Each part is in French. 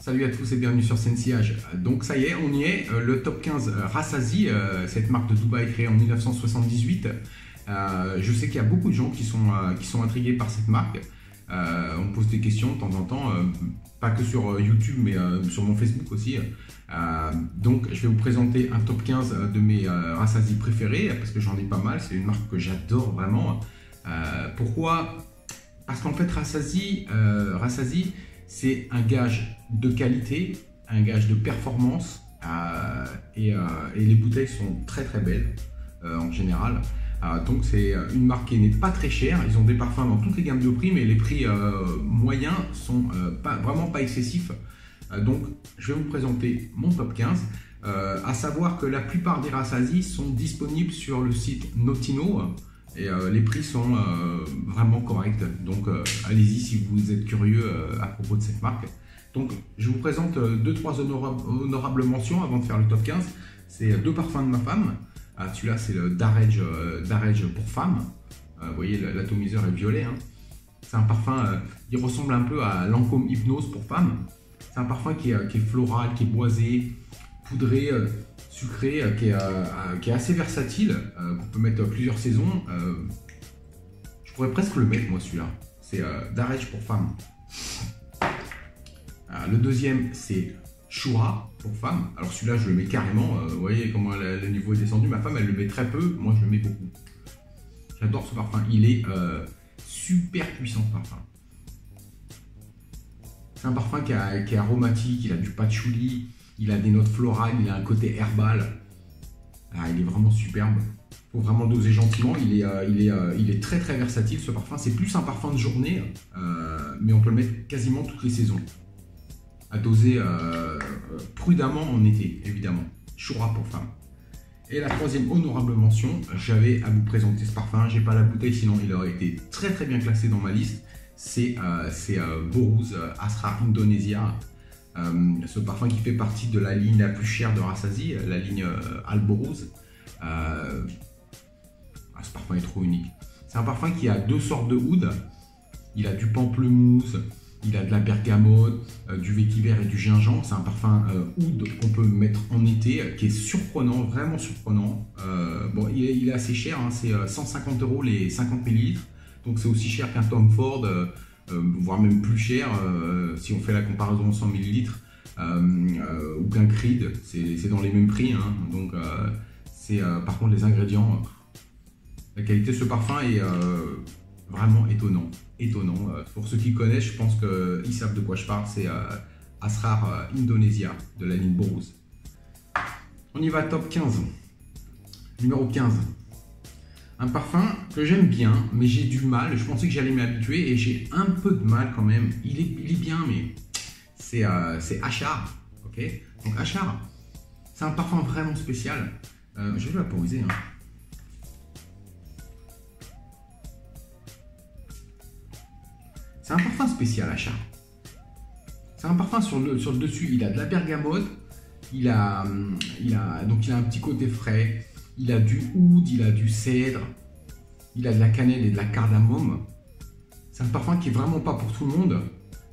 Salut à tous et bienvenue sur Sensillage. Donc ça y est, on y est, le top 15 Rassazi, cette marque de Dubaï créée en 1978. Je sais qu'il y a beaucoup de gens qui sont intrigués par cette marque. On me pose des questions de temps en temps, pas que sur YouTube mais sur mon Facebook aussi. Donc je vais vous présenter un top 15 de mes Rassazi préférés parce que j'en ai pas mal, c'est une marque que j'adore vraiment. Pourquoi? Parce qu'en fait Rassazi, c'est un gage de qualité, un gage de performance et les bouteilles sont très très belles en général. Donc c'est une marque qui n'est pas très chère, ils ont des parfums dans toutes les gammes de prix mais les prix moyens sont vraiment pas excessifs. Donc je vais vous présenter mon top 15, à savoir que la plupart des Rassazi sont disponibles sur le site Notino. Et les prix sont vraiment corrects, donc allez-y si vous êtes curieux à propos de cette marque. Donc je vous présente 2-3 honorables mentions avant de faire le top 15. C'est deux parfums de ma femme. Celui-là c'est le Darege pour femme. Vous voyez l'atomiseur est violet. Hein. C'est un parfum, il ressemble un peu à Lancôme Hypnose pour femme. C'est un parfum qui est floral, qui est boisé, poudré, sucré, qui est assez versatile, qu'on peut mettre plusieurs saisons. Je pourrais presque le mettre moi celui-là. C'est Darege pour femme. Le deuxième c'est Shura pour femme. Alors celui-là je le mets carrément. Vous voyez comment le niveau est descendu. Ma femme elle le met très peu, moi je le mets beaucoup. J'adore ce parfum. Il est super puissant ce parfum. C'est un parfum qui est aromatique, il a du patchouli, il a des notes florales, il a un côté herbal. Il est vraiment superbe. Il faut vraiment doser gentiment. Il est très très versatile ce parfum. C'est plus un parfum de journée, mais on peut le mettre quasiment toutes les saisons. À doser prudemment en été, évidemment. Shura pour femme. Et la troisième honorable mention, j'avais à vous présenter ce parfum. J'ai pas la bouteille, sinon il aurait été très très bien classé dans ma liste. C'est Borouge Asrar Indonesia. Ce parfum qui fait partie de la ligne la plus chère de Rassazi, la ligne Alborouge. Ce parfum est trop unique. C'est un parfum qui a deux sortes de oud. Il a du pamplemousse, il a de la bergamote, du vétiver et du gingembre. C'est un parfum oud qu'on peut mettre en été, qui est surprenant, vraiment surprenant. Bon, il est assez cher, hein, c'est 150 € les 50 ml. Donc c'est aussi cher qu'un Tom Ford. Voire même plus cher si on fait la comparaison 100 ml ou qu'un Creed, c'est dans les mêmes prix. Hein. Donc par contre les ingrédients, la qualité de ce parfum est vraiment étonnant. Pour ceux qui connaissent, je pense qu'ils savent de quoi je parle. C'est Asrar Indonesia de la ligne Borouge. On y va, top 15. Numéro 15. Un parfum que j'aime bien, mais j'ai du mal. Je pensais que j'allais m'y habituer et j'ai un peu de mal quand même. Il est bien, mais c'est Achar. Ok. Donc Achar, c'est un parfum vraiment spécial. Je vais le vaporiser. Hein. C'est un parfum spécial, Achar. C'est un parfum sur le dessus. Il a de la bergamote. Il a un petit côté frais. Il a du oud, il a du cèdre, il a de la cannelle et de la cardamome. C'est un parfum qui est vraiment pas pour tout le monde.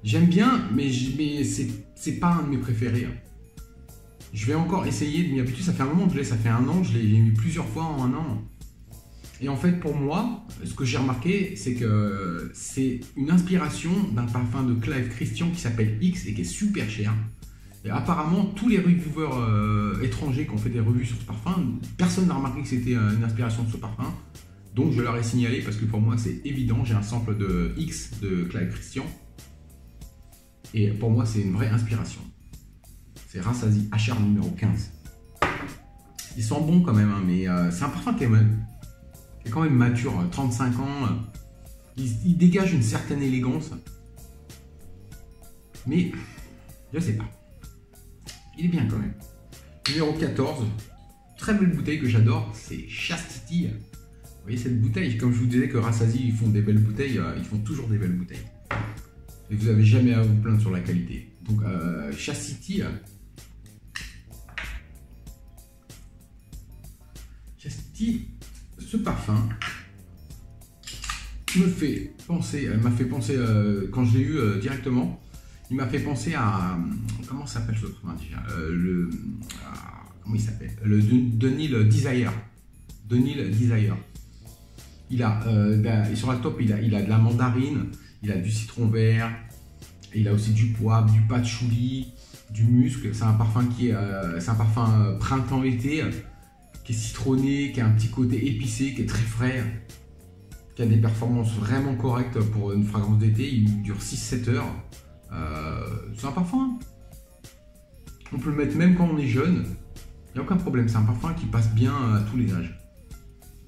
J'aime bien, mais c'est pas un de mes préférés. Je vais encore essayer de m'y habituer. Ça fait un moment que je l'ai, ça fait un an, je l'ai mis plusieurs fois en un an. Et en fait, pour moi, ce que j'ai remarqué, c'est que c'est une inspiration d'un parfum de Clive Christian qui s'appelle X et qui est super cher. Et apparemment, tous les reviewers étrangers qui ont fait des revues sur ce parfum, personne n'a remarqué que c'était une inspiration de ce parfum. Donc je leur ai signalé parce que pour moi c'est évident, j'ai un sample de X de Clive Christian. Et pour moi c'est une vraie inspiration. C'est Rassazi Achar numéro 15. Il sent bon quand même, hein, mais c'est un parfum qui est quand même mature, 35 ans. Il dégage une certaine élégance. Mais je sais pas. Il est bien quand même. Numéro 14, très belle bouteille que j'adore, c'est Chastity. Vous voyez cette bouteille, comme je vous disais que Rassazi ils font des belles bouteilles, ils font toujours des belles bouteilles. Et vous n'avez jamais à vous plaindre sur la qualité. Donc Chastity, ce parfum m'a fait penser quand je l'ai eu directement. Il m'a fait penser à... Comment s'appelle ce parfum déjà comment il s'appelle? Le Denis Desire. Denis Desire. Il a, sur la top, il a de la mandarine, il a du citron vert, il a aussi du poivre, du patchouli, du musc. C'est un parfum c'est un parfum printemps-été, qui est citronné, qui a un petit côté épicé, qui est très frais, qui a des performances vraiment correctes pour une fragrance d'été. Il dure 6-7 heures. C'est un parfum. On peut le mettre même quand on est jeune. Il n'y a aucun problème. C'est un parfum qui passe bien à tous les âges.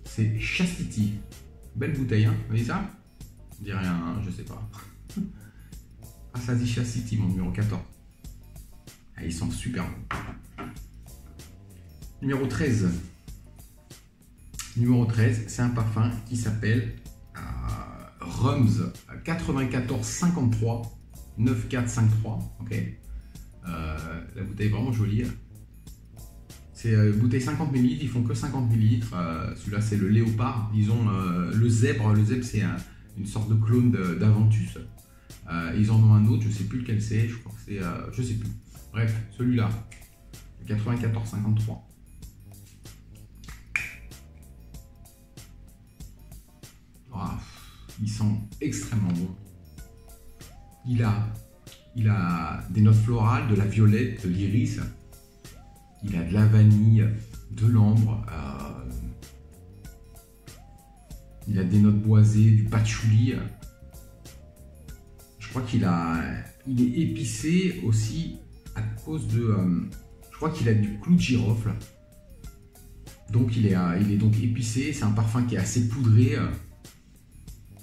C'est Chastity. Belle bouteille, hein. Vous voyez ça? Je dis rien, hein, je sais pas. Rassasié Chastity, mon numéro 14. Ah, ils sont super bons. Numéro 13. Numéro 13, c'est un parfum qui s'appelle Rums 9453 9453. Ok. La bouteille est vraiment jolie. C'est une bouteille 50 ml, ils font que 50 ml. Celui-là, c'est le léopard. Ils ont le zèbre. Le zèbre, c'est une sorte de clone d'Aventus. Ils en ont un autre, je sais plus lequel c'est. Je crois que c'est. Je sais plus. Bref, celui-là, 94,53. Oh, ils sont extrêmement bons. Il a des notes florales, de la violette, de l'iris. Il a de la vanille, de l'ambre. Il a des notes boisées, du patchouli. Je crois il est épicé aussi à cause de... je crois qu'il a du clou de girofle. Donc il est donc épicé. C'est un parfum qui est assez poudré,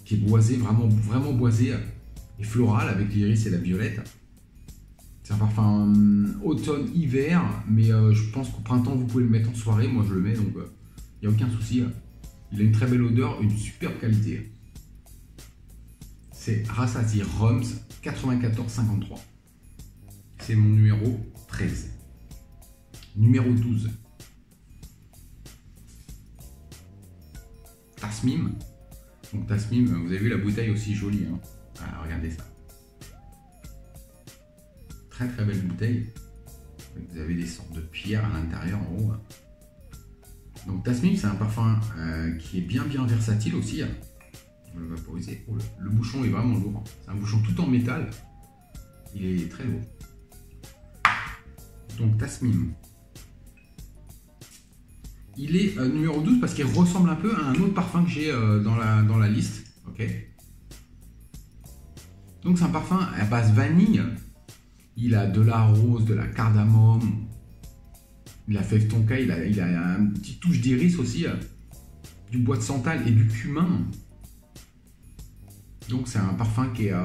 qui est boisé, vraiment boisé, et floral avec l'iris et la violette. C'est un parfum automne-hiver, mais je pense qu'au printemps vous pouvez le mettre en soirée. Moi je le mets, donc il n'y a aucun souci. Il a une très belle odeur, une superbe qualité. C'est Rassasié Rums 94,53. C'est mon numéro 13. Numéro 12. Tasmim. Donc Tasmim, vous avez vu la bouteille aussi jolie. Hein. Ah, regardez ça. Très très belle bouteille. Vous avez des sortes de pierres à l'intérieur en haut. Donc Tasmim, c'est un parfum qui est bien versatile aussi. On va le vaporiser. Oh, le bouchon est vraiment lourd. C'est un bouchon tout en métal. Il est très lourd. Donc Tasmim. Il est numéro 12 parce qu'il ressemble un peu à un autre parfum que j'ai dans la liste. Ok. Donc c'est un parfum à base vanille. Il a de la rose, de la cardamome, de la fève tonka, il a une petite touche d'iris aussi, du bois de santal et du cumin. Donc c'est un parfum qui est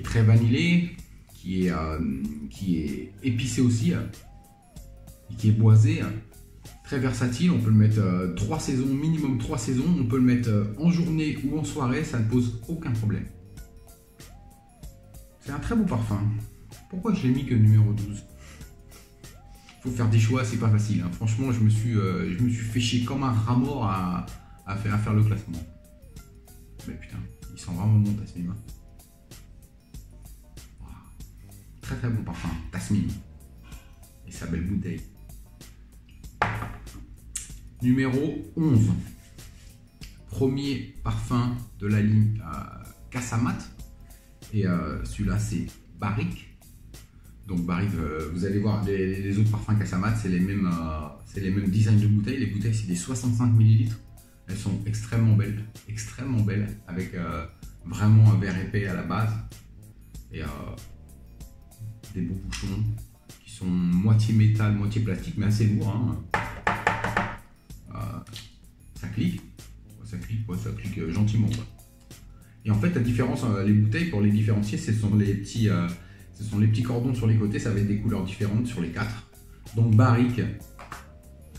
très vanillé, qui est épicé aussi, et qui est boisé, très versatile. On peut le mettre 3 saisons, minimum 3 saisons. On peut le mettre en journée ou en soirée, ça ne pose aucun problème. C'est un très beau parfum. Pourquoi je l'ai mis que numéro 12? Il faut faire des choix, c'est pas facile. Hein. Franchement, je me suis fait chier comme un rat mort à faire le classement. Mais putain, ils sont vraiment bons, Tasmim. Wow. Très très bon parfum, Tasmim. Et sa belle bouteille. Numéro 11. Premier parfum de la ligne Casamat. Et celui-là, c'est Barrique. Donc Barrique, vous allez voir, les autres parfums Casamat, c'est les mêmes designs de bouteilles. Les bouteilles, c'est des 65 ml. Elles sont extrêmement belles, avec vraiment un verre épais à la base. Et des beaux bouchons qui sont moitié métal, moitié plastique, mais assez lourds. Hein. Ça clique. Ça clique gentiment. Quoi. Et en fait, la différence, les bouteilles, pour les différencier, ce sont les petits cordons sur les côtés, ça va être des couleurs différentes sur les 4. Donc Barrique,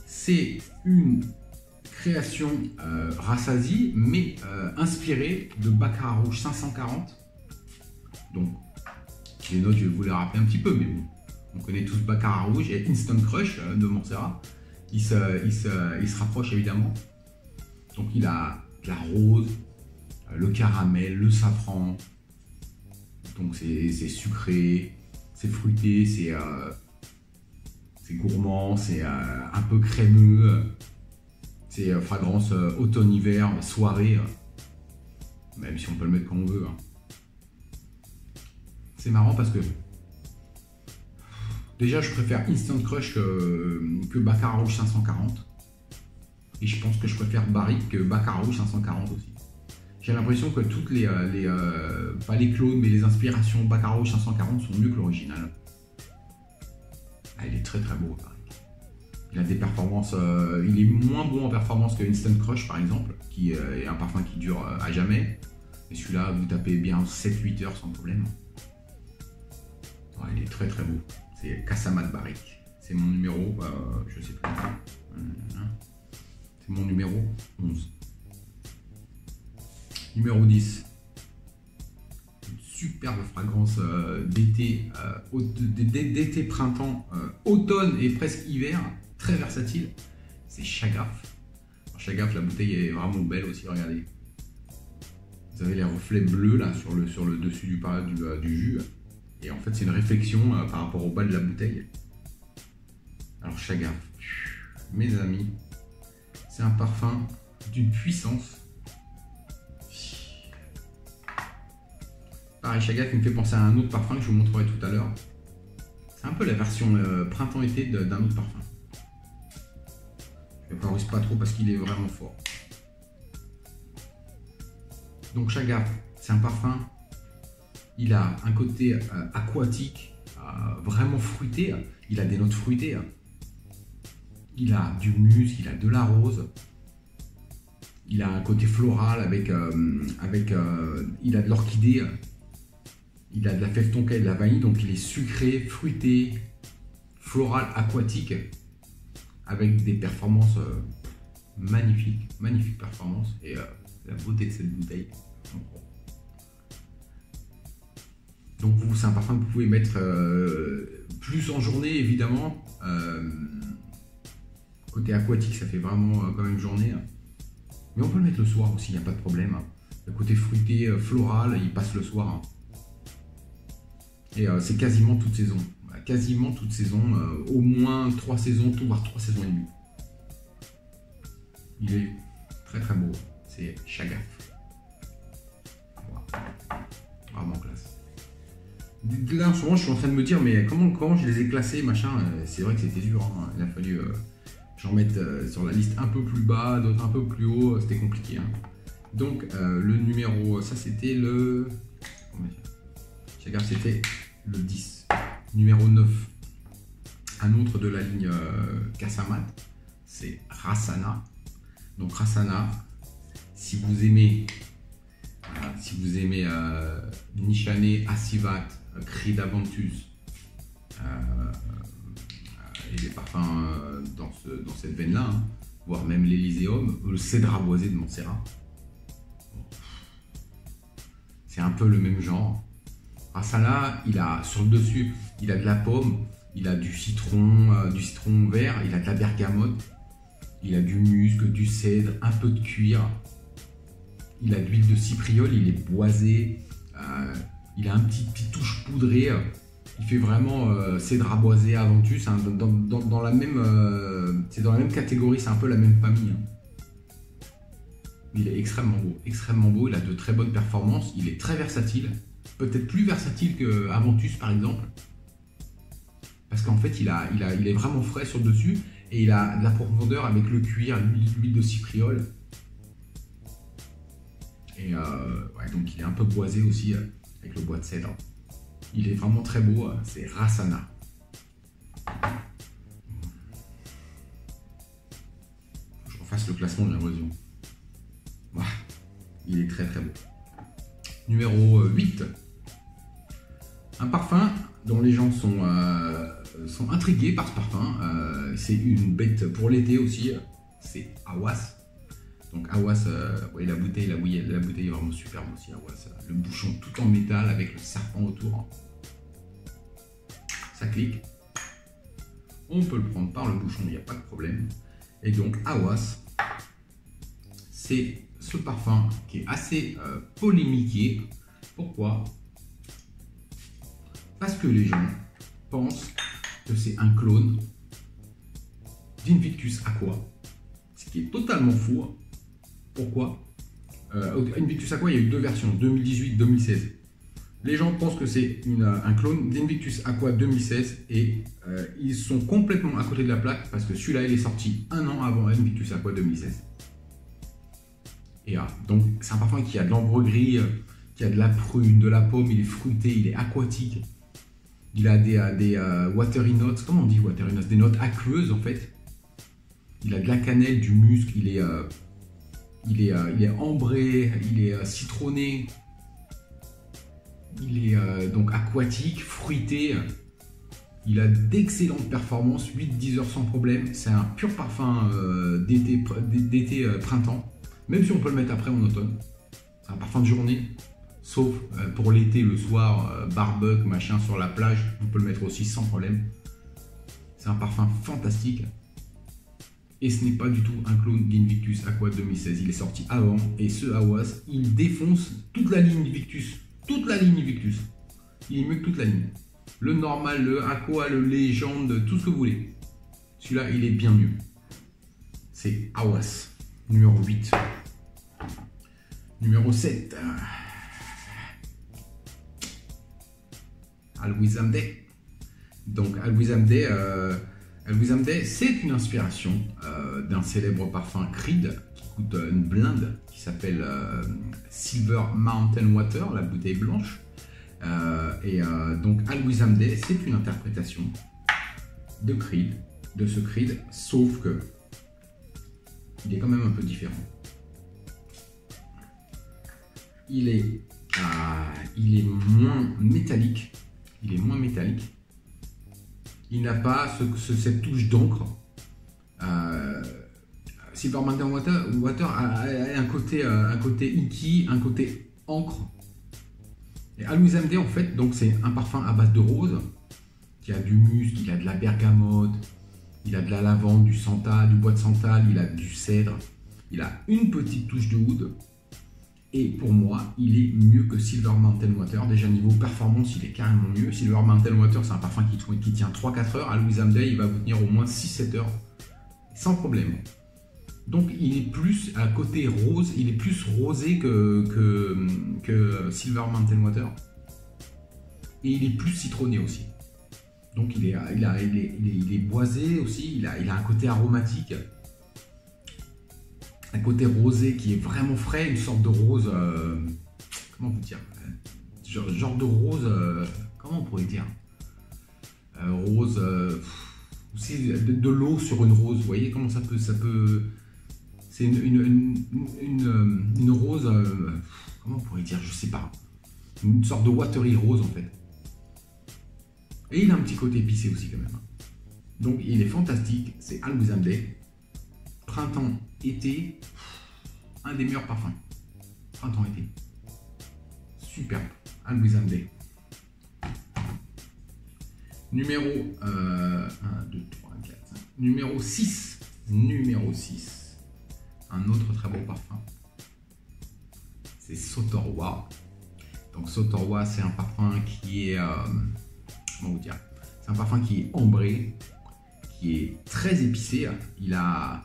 c'est une création Rassasié, mais inspirée de Baccarat Rouge 540. Donc, les notes, je vais vous les rappeler un petit peu, mais bon, on connaît tous Baccarat Rouge et Instant Crush de Montserrat. Il se rapproche évidemment. Donc, il a de la rose, le caramel, le safran, Donc c'est sucré, c'est fruité, c'est gourmand, c'est un peu crémeux. C'est fragrance automne-hiver, soirée. Même si on peut le mettre quand on veut. Hein. C'est marrant parce que déjà je préfère Instant Crush que Baccarat Rouge 540. Et je pense que je préfère Barrique que Baccarat Rouge 540 aussi. J'ai l'impression que toutes pas les clones, mais les inspirations Baccarat Rouge 540 sont mieux que l'original. Ah, il est très très beau, Barrique. Il a des performances, il est moins bon en performance que Instant Crush par exemple, qui est un parfum qui dure à jamais. Et celui-là, vous tapez bien 7-8 heures sans problème. Ouais, il est très très beau. C'est Cassamat Barrique. C'est mon numéro, je sais plus. C'est mon numéro 11. Numéro 10. Une superbe fragrance d'été, d'été, printemps, automne et presque hiver. Très versatile. C'est Chagaf. Chagaf, la bouteille est vraiment belle aussi, regardez. Vous avez les reflets bleus là sur le dessus du jus. Et en fait, c'est une réflexion par rapport au bas de la bouteille. Alors, Chagaf, mes amis, c'est un parfum d'une puissance. Pareil, Chagaf, il me fait penser à un autre parfum que je vous montrerai tout à l'heure. C'est un peu la version printemps-été d'un autre parfum. Je ne favorise pas trop parce qu'il est vraiment fort. Donc, Chagaf, c'est un parfum. Il a un côté aquatique, vraiment fruité. Il a des notes fruitées. Il a du musc, il a de la rose. Il a un côté floral il a de l'orchidée. Il a de la fève tonka et de la vanille. Donc il est sucré, fruité, floral, aquatique. Avec des performances magnifiques. Magnifiques performances. Et la beauté de cette bouteille. Donc c'est un parfum que vous pouvez mettre plus en journée évidemment. Côté aquatique, ça fait vraiment quand même journée. Mais on peut le mettre le soir aussi, il n'y a pas de problème. Le côté fruité, floral, il passe le soir. Et c'est quasiment toute saison. Quasiment toute saison, au moins 3 saisons, voire 3 saisons et demie. Il est très très beau. C'est Chagaf. Wow. Vraiment classe. Là en ce moment je suis en train de me dire mais comment je les ai classés machin, c'est vrai que c'était dur, hein. Il a fallu j'en mette sur la liste un peu plus bas, d'autres un peu plus haut, c'était compliqué. Hein. Donc le numéro, ça c'était le... C'était le 10. Numéro 9, un autre de la ligne Cassamat, c'est Rassana. Donc Rassana, si vous aimez Nishane, Asivat, Creed Aventus et des parfums dans cette veine-là, hein, voire même l'Elyséum, le cèdre boisé de Montserrat. C'est un peu le même genre. Rassana, il a sur le dessus, il a de la pomme, il a du citron vert, il a de la bergamote, il a du musc, du cèdre, un peu de cuir. Il a de l'huile de cypriole, il est boisé, il a un petit touche poudrée. Il fait vraiment cèdre boisé Aventus, hein, dans la même, c'est dans la même catégorie, c'est un peu la même famille. Hein. Il est extrêmement beau, il a de très bonnes performances, il est très versatile, peut-être plus versatile que Aventus par exemple, parce qu'en fait il est vraiment frais sur le dessus et il a de la profondeur avec le cuir, l'huile de cypriole. Et ouais, donc il est un peu boisé aussi avec le bois de cèdre. Il est vraiment très beau, c'est Rassana. Je refasse le classement de l'impression. Voilà. Il est très très beau. Numéro 8. Un parfum dont les gens sont intrigués par ce parfum. C'est une bête pour l'été aussi. C'est Awas. Donc Awas, ouais, la bouteille est vraiment superbe aussi. Awas, le bouchon tout en métal avec le serpent autour. Ça clique. On peut le prendre par le bouchon, il n'y a pas de problème. Et donc Awas, c'est ce parfum qui est assez polémiqué. Pourquoi? Parce que les gens pensent que c'est un clone d'Invictus Aqua, ce qui est totalement faux. Pourquoi? Invictus Aqua, il y a eu deux versions, 2018-2016. Les gens pensent que c'est un clone d'Invictus Aqua 2016 et ils sont complètement à côté de la plaque parce que celui-là, il est sorti un an avant Invictus Aqua 2016. Et donc, c'est un parfum qui a de l'ambre gris, qui a de la prune, de la pomme, il est fruité, il est aquatique. Il a des watery notes, comment on dit watery notes? Des notes aqueuses en fait. Il a de la cannelle, du musc, il est ambré, il est citronné. Il est donc aquatique, fruité. Il a d'excellentes performances, 8-10 heures sans problème. C'est un pur parfum d'été printemps. Même si on peut le mettre après en automne. C'est un parfum de journée. Sauf pour l'été, le soir, barbecue, machin, sur la plage. On peut le mettre aussi sans problème. C'est un parfum fantastique. Et ce n'est pas du tout un clone d'Invictus Aqua 2016. Il est sorti avant. Et ce Awas, il défonce toute la ligne Invictus. Toute la ligne Invictus. Il est mieux que toute la ligne. Le normal, le Aqua, le légende, tout ce que vous voulez. Celui-là, il est bien mieux. C'est Awas, numéro 8. Numéro 7. Alwisam Day. Donc, Alwisam Day, c'est une inspiration d'un célèbre parfum Creed qui coûte une blinde, qui s'appelle Silver Mountain Water, la bouteille blanche. Donc Alwisam Day, c'est une interprétation de Creed, de ce Creed, sauf que il est quand même un peu différent. Il est moins métallique. Il est moins métallique. Il n'a pas cette touche d'encre. Silver Mountain Water a un côté inky, un côté encre. Et Alwisam Day, en fait, donc c'est un parfum à base de rose qui a du musc, il a de la bergamote, il a de la lavande, du santal, du bois de santal, il a du cèdre, il a une petite touche de oud. Et pour moi, il est mieux que Silver Mountain Water. Déjà, niveau performance, il est carrément mieux. Silver Mountain Water, c'est un parfum qui tient 3-4 heures. Alwisam Day, il va vous tenir au moins 6-7 heures. Sans problème. Donc, il est plus à côté rose. Il est plus rosé que Silver Mountain Water. Et il est plus citronné aussi. Donc, il est boisé aussi. Il a un côté aromatique. Un côté rosé qui est vraiment frais, une sorte de rose, comment vous dire, genre de rose, comment on pourrait dire, rose, aussi de l'eau sur une rose, vous voyez comment ça peut, c'est une rose, comment on pourrait dire, je sais pas, une sorte de watery rose en fait. Et il a un petit côté épicé aussi quand même. Donc il est fantastique, c'est Alwisam Day. Printemps, été, un des meilleurs parfums. Printemps, été. Superbe. Alwisam Day. Numéro 1, 2, 3, 4, 5. Numéro 6. Numéro 6. Un autre très beau parfum. C'est Sotorwa. Donc Sotorwa, c'est un parfum qui est... comment vous dire? C'est un parfum qui est ambré, qui est très épicé. Il a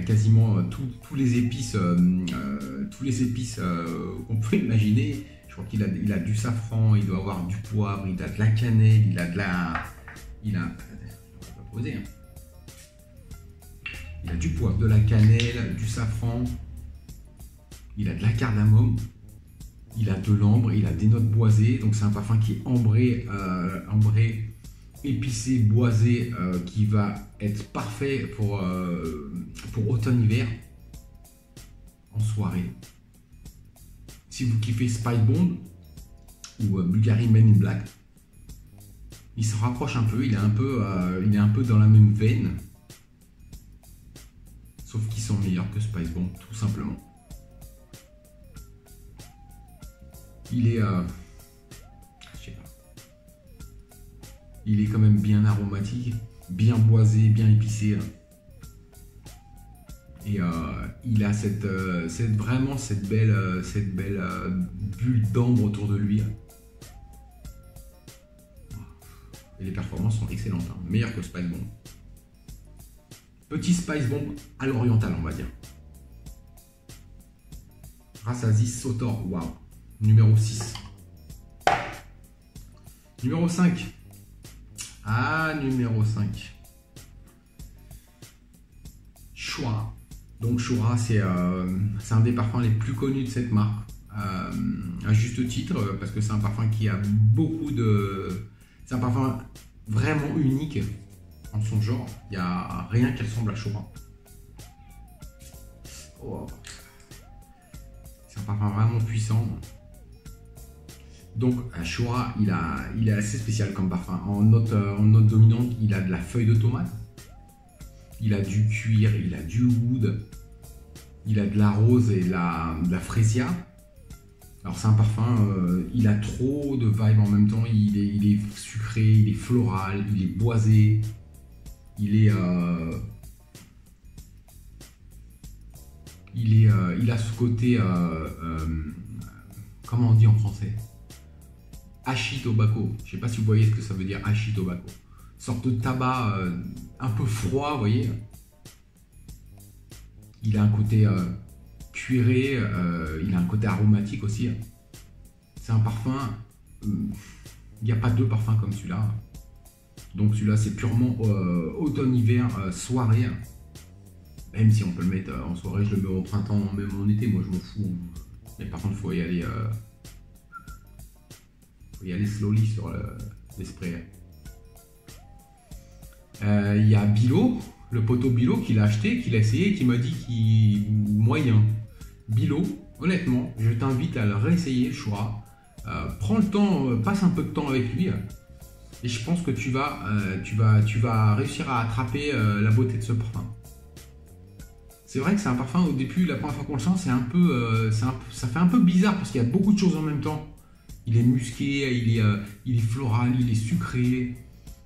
quasiment tous les épices qu'on peut imaginer. Je crois qu'il a du safran, il doit avoir du poivre, il a de la cannelle, il a du poivre, de la cannelle, du safran, il a de la cardamome, il a de l'ambre, il a des notes boisées. Donc c'est un parfum qui est ambré, épicé, boisé, qui va être parfait pour automne-hiver en soirée. Si vous kiffez Spice Bomb ou Bulgari Men in Black, il se rapproche un peu, il est un peu dans la même veine, sauf qu'ils sont meilleurs que Spice Bomb, tout simplement. Il est il est quand même bien aromatique, bien boisé, bien épicé. Et il a vraiment cette belle bulle d'ambre autour de lui. Et les performances sont excellentes, hein. Meilleures que Spice Bomb. Petit Spice Bomb à l'oriental, on va dire. Rassazi Sotor, waouh. Numéro 6. Numéro 5. Ah, numéro 5. Shura. Donc Shura, c'est un des parfums les plus connus de cette marque. À juste titre, parce que c'est un parfum qui a beaucoup de... C'est un parfum vraiment unique en son genre. Il n'y a rien qui ressemble à Shura. Oh. C'est un parfum vraiment puissant. Donc Shura, il est assez spécial comme parfum. En note dominante, il a de la feuille de tomate. Il a du cuir, il a du oud. Il a de la rose et de la freesia. Alors c'est un parfum, il a trop de vibes en même temps. Il est sucré, il est floral, il est boisé. Il a ce côté, comment on dit en français? Hashi tobacco. Je ne sais pas si vous voyez ce que ça veut dire, hashi tobacco. Sorte de tabac un peu froid, vous voyez. Il a un côté cuiré, il a un côté aromatique aussi. C'est un parfum, il n'y a pas deux parfums comme celui-là. Donc celui-là c'est purement automne-hiver, soirée. Même si on peut le mettre en soirée, je le mets au printemps, même en été, moi je m'en fous. Mais par contre il faut y aller slowly sur les sprays. Il y a Bilo, le poteau Bilo qu'il a acheté, qu'il a essayé et qui m'a dit qu'il moyen. Bilo, honnêtement, je t'invite à le réessayer, Shura. Prends le temps, passe un peu de temps avec lui. Et je pense que tu vas réussir à attraper la beauté de ce parfum. C'est vrai que c'est un parfum, au début, la première fois qu'on le sent, ça fait un peu bizarre parce qu'il y a beaucoup de choses en même temps. Il est musqué, il est floral, il est sucré,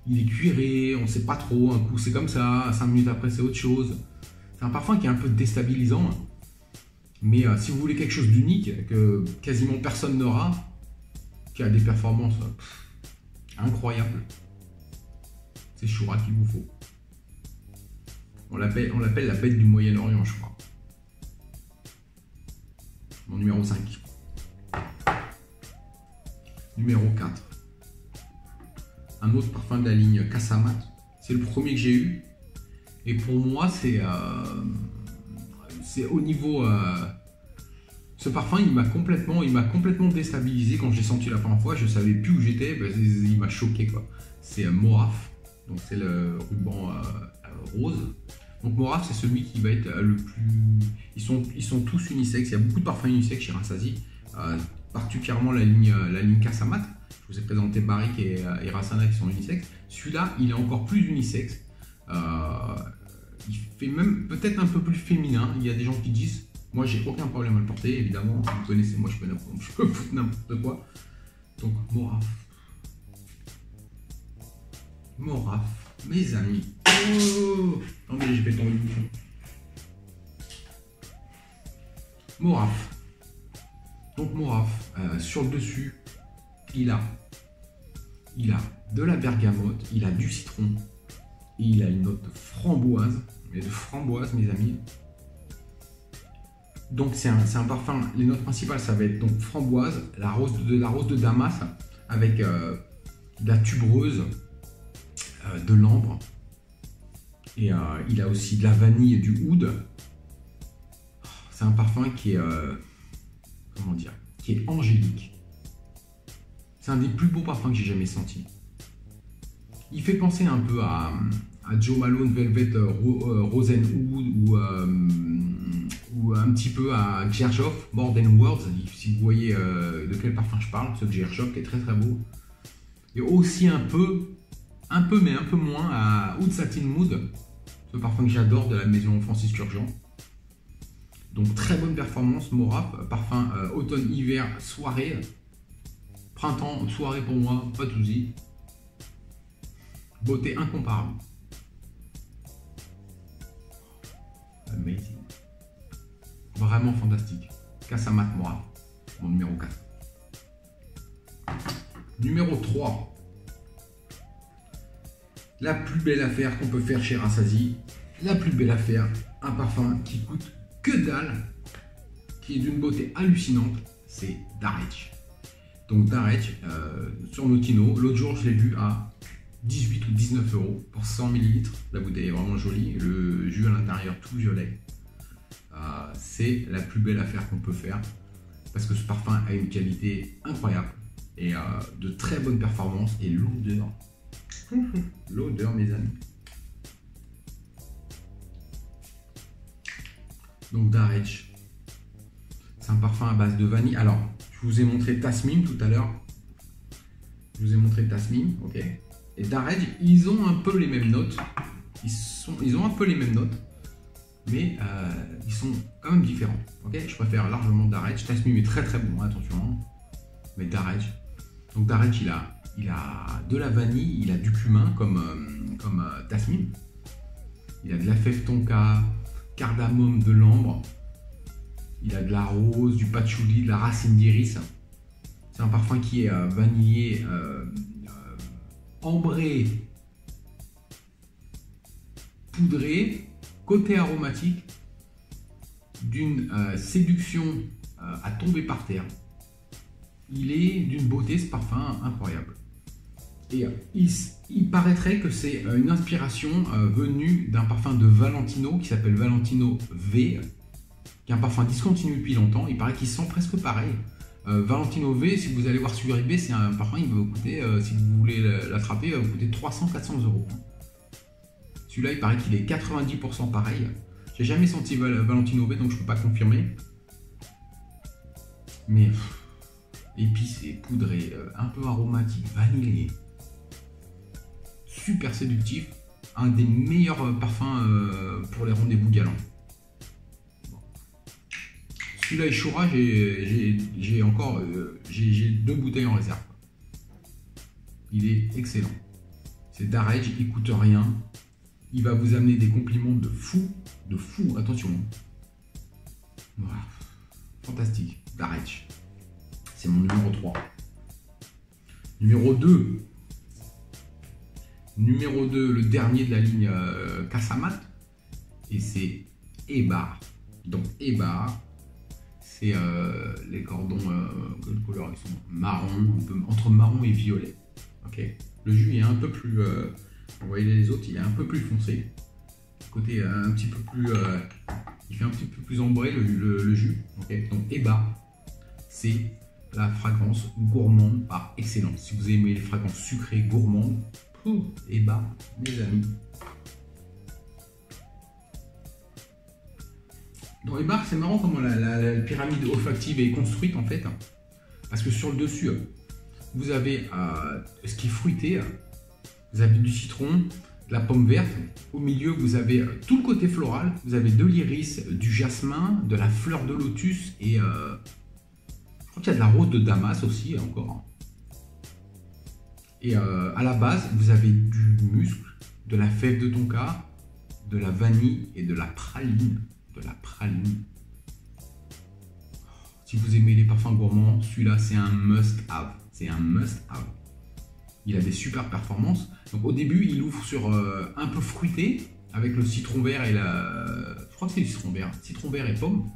il est cuiré, on ne sait pas trop. Un coup c'est comme ça, 5 minutes après c'est autre chose. C'est un parfum qui est un peu déstabilisant. Mais si vous voulez quelque chose d'unique, que quasiment personne n'aura, qui a des performances incroyables, c'est Shura qu'il vous faut. On l'appelle la bête du Moyen-Orient, je crois. Mon numéro 5. Numéro 4. Un autre parfum de la ligne Casamat. C'est le premier que j'ai eu. Et pour moi, c'est au niveau... ce parfum, il m'a complètement déstabilisé quand j'ai senti la première fois. Je ne savais plus où j'étais. Il m'a choqué, quoi. C'est Moraf. Donc c'est le ruban rose. Donc Moraf, c'est celui qui va être le plus... Ils sont tous unisexes. Il y a beaucoup de parfums unisexes chez Rassazi. Particulièrement la ligne Casamat. Je vous ai présenté Barrick et Rasana qui sont unisexes. Celui-là, il est encore plus unisexe. Il fait même peut-être un peu plus féminin. Il y a des gens qui disent, moi j'ai aucun problème à le porter, évidemment, vous me connaissez, moi je peux foutre n'importe quoi. Donc Moraf. Moraf, mes amis. Oh, attendez, j'ai fait tomber le bouchon. Moraf. Donc Moraf, sur le dessus, il a de la bergamote, il a du citron, et il a une note de framboise. Et de framboise, mes amis. Donc c'est un parfum, les notes principales, ça va être donc framboise, de la rose de Damas, avec de la tubreuse, de l'ambre. Et il a aussi de la vanille et du oud. C'est un parfum qui est, comment dire, qui est angélique. C'est un des plus beaux parfums que j'ai jamais senti. Il fait penser un peu à Joe Malone Velvet Rose and Oud ou un petit peu à Xerjoff More Than Words, si vous voyez de quel parfum je parle, ce Xerjoff qui est très très beau. Et aussi un peu mais un peu moins à Oud Satin Mood, ce parfum que j'adore de la maison Francis Kurkdjian. Donc très bonne performance, Moraf, parfum automne-hiver, soirée, printemps, soirée pour moi, pas de soucis. Beauté incomparable. Amazing. Vraiment fantastique. Casamat Moraf, mon numéro 4. Numéro 3. La plus belle affaire qu'on peut faire chez Rassasié, la plus belle affaire, un parfum qui coûte que dalle, qui est d'une beauté hallucinante, c'est Dareg. Donc Dareg sur Notino, l'autre jour je l'ai vu à 18 ou 19 € pour 100 ml. La bouteille est vraiment jolie, le jus à l'intérieur tout violet. C'est la plus belle affaire qu'on peut faire parce que ce parfum a une qualité incroyable et de très bonnes performances et l'odeur. L'odeur, mes amis. Donc Dareg, c'est un parfum à base de vanille. Alors, je vous ai montré Tasmine tout à l'heure. Je vous ai montré Tasmine, ok. Et Dareg, ils ont un peu les mêmes notes. Ils ont un peu les mêmes notes, mais ils sont quand même différents. Ok, je préfère largement Dareg. Tasmine est très très bon, attention. Hein. Mais Dareg. Donc Dareg, il a de la vanille, il a du cumin comme Tasmine. Il a de la fève tonka, cardamome, de l'ambre. Il a de la rose, du patchouli, de la racine d'iris. C'est un parfum qui est vanillé, ambré, poudré, côté aromatique, d'une séduction à tomber par terre. Il est d'une beauté, ce parfum incroyable. Et il paraîtrait que c'est une inspiration venue d'un parfum de Valentino qui s'appelle Valentino V, qui est un parfum discontinu depuis longtemps. Il paraît qu'il sent presque pareil. Valentino V, si vous allez voir sur eBay, c'est un parfum, il va vous coûter, si vous voulez l'attraper, il va vous coûter 300-400 €. Celui-là, il paraît qu'il est 90% pareil. J'ai jamais senti Valentino V, donc je ne peux pas confirmer. Mais épicé, poudré, un peu aromatique, vanillé. Super séductif. Un des meilleurs parfums pour les rendez-vous galants. Celui-là, Ishura, j'ai encore j'ai 2 bouteilles en réserve. Il est excellent. C'est Dareg, il coûte rien. Il va vous amener des compliments de fou, attention. Voilà. Fantastique, Dareg. C'est mon numéro 3. Numéro 2. Numéro 2, le dernier de la ligne Casamat. Et c'est Ebar. Donc Ebar, c'est les cordons, quelle couleur ils sont? Marron, un peu, entre marron et violet. Ok. Le jus est un peu plus, vous voyez les autres, il est un peu plus foncé. Côté un petit peu plus, il fait un petit peu plus ambré le jus. Okay. Donc Ebar, c'est la fragrance gourmande par excellence. Si vous aimez les fragrances sucrées gourmandes, Ebar, mes amis. Dans Ebar, c'est marrant comment la pyramide olfactive est construite en fait. Parce que sur le dessus, vous avez ce qui est fruité, vous avez du citron, de la pomme verte. Au milieu, vous avez tout le côté floral. Vous avez de l'iris, du jasmin, de la fleur de lotus et je crois qu'il y a de la rose de Damas aussi encore. Et à la base, vous avez du muscle, de la fève de tonka, de la vanille et de la praline. Si vous aimez les parfums gourmands, celui-là c'est un must-have. C'est un must-have. Il a des super performances. Donc au début, il ouvre sur un peu fruité avec le citron vert et je crois que c'est du citron vert et pomme.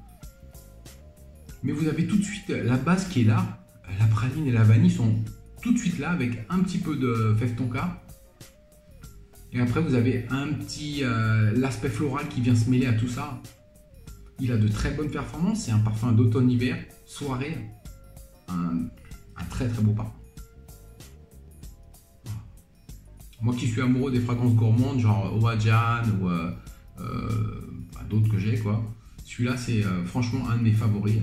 Mais vous avez tout de suite la base qui est là. La praline et la vanille sont tout de suite là avec un petit peu de fève tonka. Et après, vous avez un petit l'aspect floral qui vient se mêler à tout ça. Il a de très bonnes performances. C'est un parfum d'automne-hiver, soirée. Un très très beau parfum. Moi qui suis amoureux des fragrances gourmandes, genre Owajan ou d'autres que j'ai, quoi. Celui-là, c'est franchement un de mes favoris.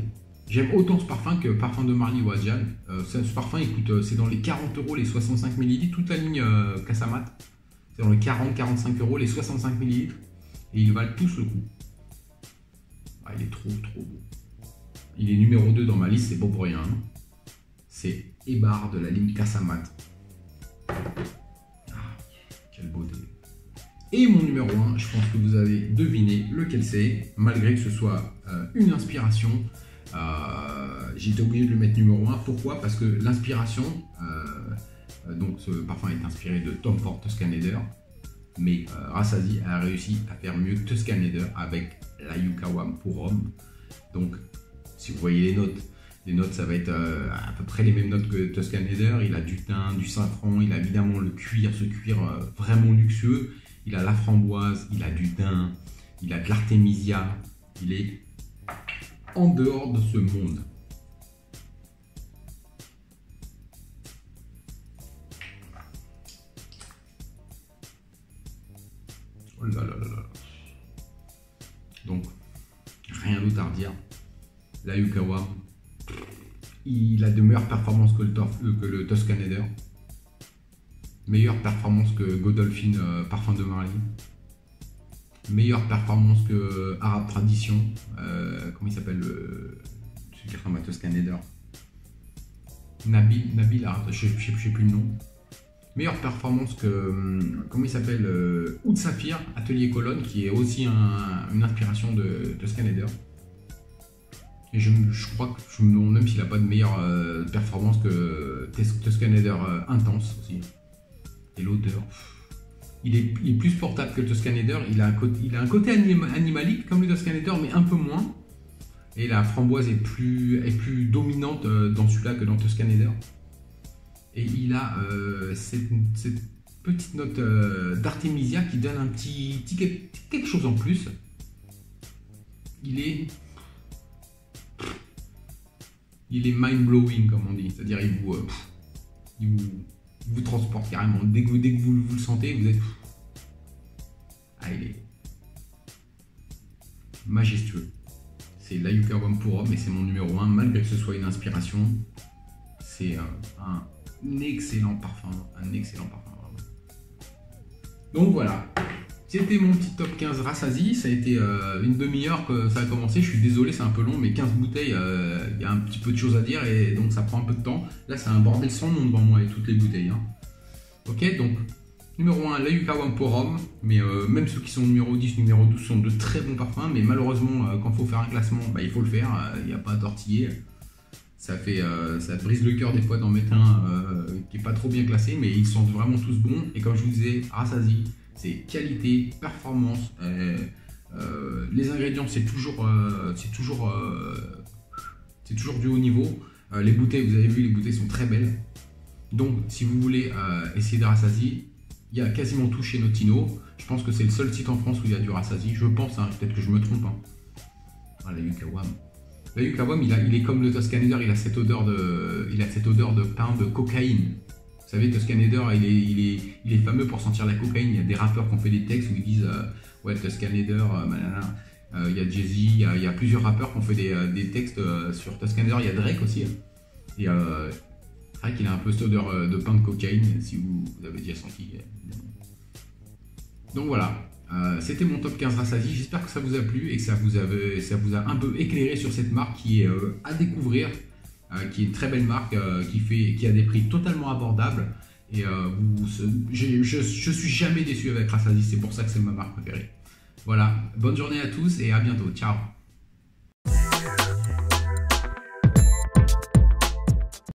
J'aime autant ce parfum que le parfum de Marly Owajan. Ce parfum, il coûte, c'est dans les 40 €, les 65 ml, toute la ligne Casamat. C'est dans les 40-45 €, les 65 ml. Et ils valent tous le coup. Ah, il est trop beau. Il est numéro 2 dans ma liste, c'est beau pour rien. C'est Ebar de la ligne Casamat. Ah, quelle beauté. Et mon numéro 1, je pense que vous avez deviné lequel c'est, malgré que ce soit une inspiration. J'étais obligé de le mettre numéro 1. Pourquoi? Parce que l'inspiration, donc ce parfum est inspiré de Tom Ford Tuscany Leather. Mais Rassasi a réussi à faire mieux que Tuscanader avec la Yukawam pour homme. Donc, si vous voyez les notes, ça va être à peu près les mêmes notes que Tuscanader. Il a du thym, du safran, il a évidemment le cuir, ce cuir vraiment luxueux. Il a la framboise, il a du daim, il a de l'artémisia. Il est en dehors de ce monde. Oh là là là là. Donc, rien d'autre à redire. La Yukawam, il a de meilleures performances que le Tuscanader. Meilleure performance que Godolphin Parfum de Marly. Meilleure performance que Arabe Tradition. Comment il s'appelle celui qui ressemble à Tuscanader? Nabil Arabe, je ne sais plus le nom. Meilleure performance que, comment il s'appelle, Oud Saphir, Atelier Colonne, qui est aussi une inspiration de Tuscanader. Et je crois que je me demande même s'il n'a pas de meilleure performance que Tuscanader Intense aussi. Et l'odeur, il est plus portable que le Tuscanader. Il a un côté animalique comme le Tuscanader, mais un peu moins. Et la framboise est plus dominante dans celui-là que dans le Tuscanader. Et il a cette petite note d'artémisia qui donne un petit quelque chose en plus. Il est mind-blowing, comme on dit. C'est-à-dire, il vous transporte carrément. Dès que vous le sentez, vous êtes... Ah, il est majestueux. C'est la Yukawam pour homme et c'est mon numéro 1, malgré que ce soit une inspiration. C'est un excellent parfum. Un excellent parfum, vraiment. Donc voilà. C'était mon petit top 15 Rassasi. Ça a été une demi-heure que ça a commencé. Je suis désolé, c'est un peu long, mais 15 bouteilles, il y a un petit peu de choses à dire et donc ça prend un peu de temps. Là, c'est un bordel sans nom devant moi avec toutes les bouteilles. Hein. Ok, donc numéro 1, la Yukawam pour homme. Mais même ceux qui sont numéro 10, numéro 12 sont de très bons parfums. Mais malheureusement, quand il faut faire un classement, bah, il faut le faire. Il n'y a pas à tortiller. Ça brise le cœur des fois d'en mettre un qui n'est pas trop bien classé, mais ils sont vraiment tous bons. Et comme je vous disais, Rassasi, c'est qualité, performance, les ingrédients c'est toujours du haut niveau. Les bouteilles, vous avez vu, les bouteilles sont très belles. Donc si vous voulez essayer de Rassasi, il y a quasiment tout chez Notino. Je pense que c'est le seul site en France où il y a du Rassasi. Je pense, hein, peut-être que je me trompe. Hein. Ah, la Yukawam. La Yukawam, il est comme le Tuscanader, il a cette odeur de pain de cocaïne. Vous savez, Tuscanader, il est fameux pour sentir la cocaïne. Il y a des rappeurs qui ont fait des textes où ils disent ouais, Tuscanader, il y a Jay-Z, il y a plusieurs rappeurs qui ont fait des textes sur Tuscanader. Il y a Drake aussi. Et Drake, il a un peu cette odeur de pain de cocaïne, si vous avez déjà senti. Donc voilà, c'était mon top 15 Rassasi. J'espère que ça vous a plu et que ça vous a un peu éclairé sur cette marque qui est à découvrir. Qui est une très belle marque, qui a des prix totalement abordables. Et je suis jamais déçu avec Rassasi, c'est pour ça que c'est ma marque préférée. Voilà, bonne journée à tous et à bientôt. Ciao.